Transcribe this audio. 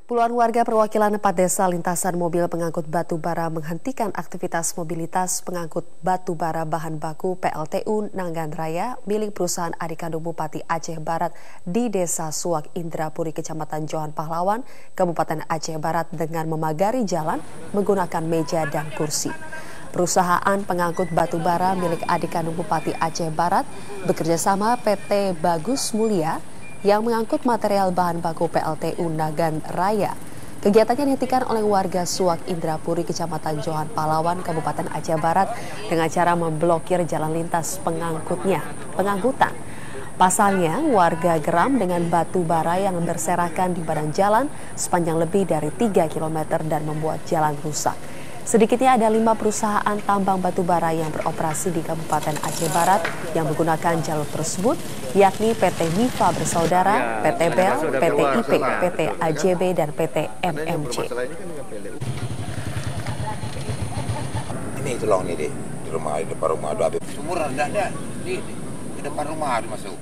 Puluhan warga perwakilan 4 desa lintasan mobil pengangkut batu bara menghentikan aktivitas mobilitas pengangkut batu bara bahan baku PLTU Nanggan Raya milik perusahaan adik kandung Bupati Aceh Barat di Desa Suak Indrapuri, Kecamatan Johan Pahlawan, Kabupaten Aceh Barat dengan memagari jalan menggunakan meja dan kursi. Perusahaan pengangkut batu bara milik adik kandung Bupati Aceh Barat bekerjasama PT Bagus Mulia yang mengangkut material bahan baku PLTU Nanggan Raya. Kegiatannya dihentikan oleh warga Suak Indrapuri, Kecamatan Johan Pahlawan, Kabupaten Aceh Barat dengan cara memblokir jalan lintas pengangkutan. Pasalnya, warga geram dengan batu bara yang berserakan di badan jalan sepanjang lebih dari 3 km dan membuat jalan rusak. Sedikitnya ada 5 perusahaan tambang batu bara yang beroperasi di Kabupaten Aceh Barat yang menggunakan jalur tersebut, yakni PT Mifa Bersaudara, PT Bel, PT IP, PT AJB, dan PT MMC. Ini tolong nih di rumah, di depan rumah ada. Sumur ada, di depan rumah ada masuk.